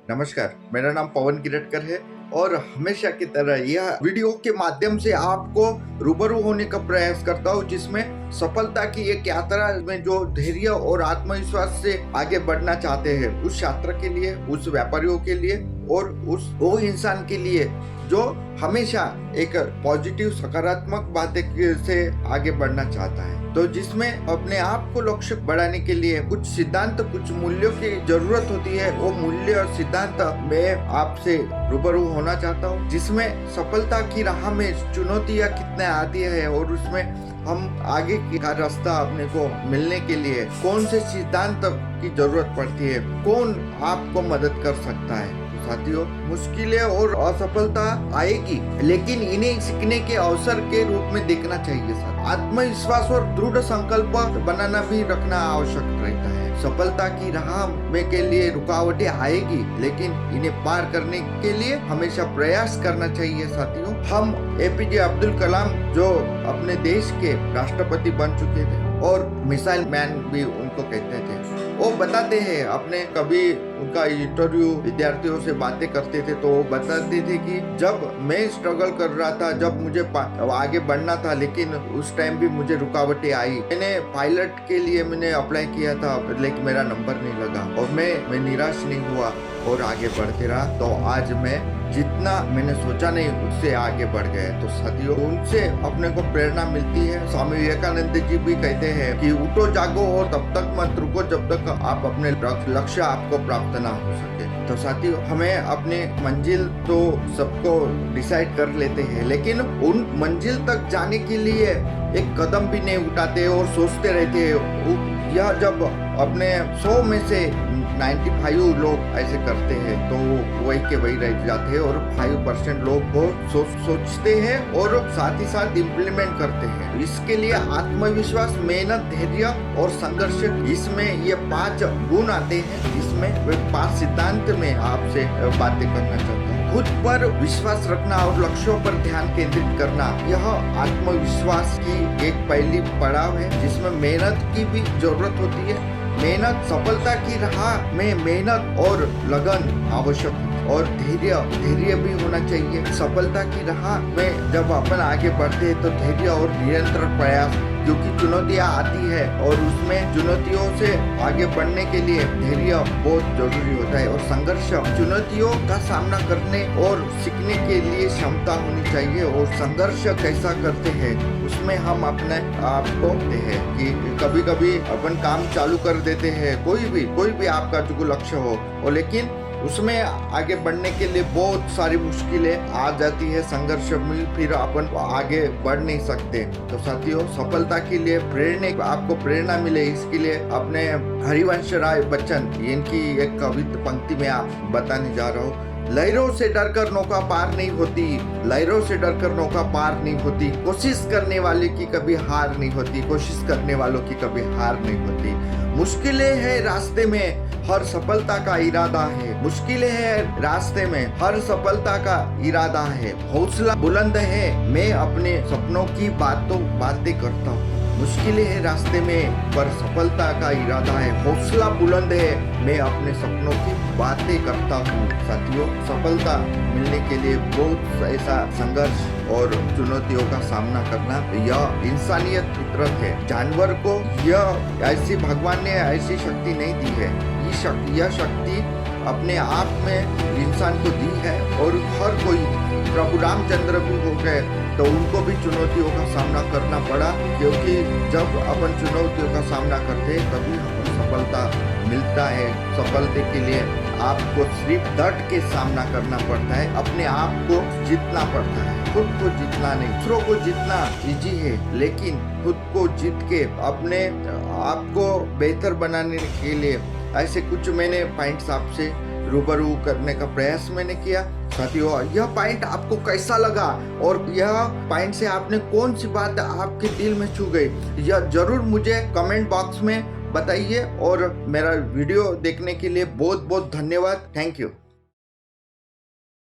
नमस्कार, मेरा नाम पवन किरटकर है और हमेशा की तरह यह वीडियो के माध्यम से आपको रूबरू होने का प्रयास करता हूँ, जिसमें सफलता की एक यात्रा में जो धैर्य और आत्मविश्वास से आगे बढ़ना चाहते हैं, उस छात्र के लिए, उस व्यापारियों के लिए और वो इंसान के लिए जो हमेशा एक पॉजिटिव सकारात्मक बातें से आगे बढ़ना चाहता है। तो जिसमें अपने आप को लक्ष्य बढ़ाने के लिए कुछ सिद्धांत, कुछ मूल्यों की जरूरत होती है। वो मूल्य और सिद्धांत मैं आपसे रूबरू होना चाहता हूँ, जिसमें सफलता की राह में चुनौतियाँ कितने आती है और उसमें हम आगे का रास्ता अपने को मिलने के लिए कौन से सिद्धांत की जरूरत पड़ती है, कौन आपको मदद कर सकता है। साथियों, मुश्किलें और असफलता आएगी, लेकिन इन्हें सीखने के अवसर के रूप में देखना चाहिए। साथ आत्मविश्वास और दृढ़ संकल्प बनाना भी रखना आवश्यक रहता है। सफलता की राह में के लिए रुकावटें आएगी, लेकिन इन्हें पार करने के लिए हमेशा प्रयास करना चाहिए। साथियों, हम एपीजे अब्दुल कलाम जो अपने देश के राष्ट्रपति बन चुके थे और मिसाइल मैन भी उनको कहते थे, वो बताते हैं, अपने कभी उनका इंटरव्यू विद्यार्थियों से बातें करते थे तो वो बताते थे कि जब मैं स्ट्रगल कर रहा था, जब मुझे आगे बढ़ना था, लेकिन उस टाइम भी मुझे रुकावटें आई। मैंने पायलट के लिए मैंने अप्लाई किया था, लेकिन मेरा नंबर नहीं लगा और मैं निराश नहीं हुआ और आगे बढ़ते रहा। तो आज मैं जितना मैंने सोचा नहीं उससे आगे बढ़ गए। तो साथियों, उनसे अपने को प्रेरणा मिलती है। स्वामी विवेकानंद जी भी कहते हैं कि उठो जागो और तब तक मत रुको जब तक आप अपने लक्ष्य आपको प्राप्त ना हो सके। तो साथियों, हमें अपनी मंजिल तो सबको डिसाइड कर लेते हैं, लेकिन उन मंजिल तक जाने के लिए एक कदम भी नहीं उठाते और सोचते रहते हैं। यह जब अपने 100 में से 95 लोग ऐसे करते हैं तो वही के वही रह जाते हैं और 5% लोग वो सोचते हैं और साथ ही साथ इम्प्लीमेंट करते हैं। इसके लिए आत्मविश्वास, मेहनत, धैर्य और संघर्ष, इसमें ये 5 गुण आते हैं। इसमें वे 5 सिद्धांत में आपसे बातें करना चाहता हूँ। खुद पर विश्वास रखना और लक्ष्यों पर ध्यान केंद्रित करना, यह आत्मविश्वास की एक पहली पड़ाव है, जिसमें मेहनत की भी जरूरत होती है। मेहनत, सफलता की राह में मेहनत और लगन आवश्यक है और धैर्य भी होना चाहिए। सफलता की राह में जब अपन आगे बढ़ते हैं तो धैर्य और निरंतर प्रयास, क्योंकि चुनौतियां आती है और उसमें चुनौतियों से आगे बढ़ने के लिए धैर्य बहुत जरूरी होता है और संघर्ष, चुनौतियों का सामना करने और सीखने के लिए क्षमता होनी चाहिए। और संघर्ष कैसा करते हैं उसमें हम अपने आप को हैं कि कभी कभी अपन काम चालू कर देते हैं, कोई भी आपका जो लक्ष्य हो, और लेकिन उसमें आगे बढ़ने के लिए बहुत सारी मुश्किलें आ जाती है। संघर्ष में फिर अपन आगे बढ़ नहीं सकते। तो साथियों, सफलता के लिए आपको प्रेरणा मिले, इसके लिए अपने हरिवंश राय बच्चन, इनकी एक कविता पंक्ति में आप बताने जा रहा हूँ। लहरों से डरकर नौका पार नहीं होती, लहरों से डरकर नौका पार नहीं होती, कोशिश करने वाले की कभी हार नहीं होती, कोशिश करने वालों की कभी हार नहीं होती। मुश्किलें हैं रास्ते में, हर सफलता का इरादा है। मुश्किलें हैं रास्ते में, हर सफलता का इरादा है। हौसला बुलंद है, मैं अपने सपनों की बातें करता हूँ। मुश्किलें हैं रास्ते में, पर सफलता का इरादा है। हौसला बुलंद है, मैं अपने सपनों की बातें करता हूँ। साथियों, सफलता मिलने के लिए बहुत ऐसा संघर्ष और चुनौतियों का सामना करना, यह इंसानियत फितरत है। जानवर को यह ऐसी भगवान ने ऐसी शक्ति नहीं दी है। यह शक्ति अपने आप में इंसान को दी है और हर कोई, प्रभु रामचंद्र भी हो गए तो उनको भी चुनौतियों का सामना करना पड़ा, क्योंकि जब अपन चुनौतियों का सामना करते हैं तभी हमको सफलता मिलता है। सफलता के लिए आपको सिर्फ डट के सामना करना पड़ता है, अपने आप को जीतना पड़ता है। खुद को जीतना नहीं, दूसरों को जीतना इजी है, लेकिन खुद को जीत के अपने आप को बेहतर बनाने के लिए ऐसे कुछ मैंने पॉइंट्स आपसे रूबरू करने का प्रयास मैंने किया। साथियों, यह पॉइंट आपको कैसा लगा और यह पॉइंट से आपने कौन सी बात आपके दिल में छू गई, यह जरूर मुझे कमेंट बॉक्स में बताइए। और मेरा वीडियो देखने के लिए बहुत बहुत धन्यवाद। Thank you.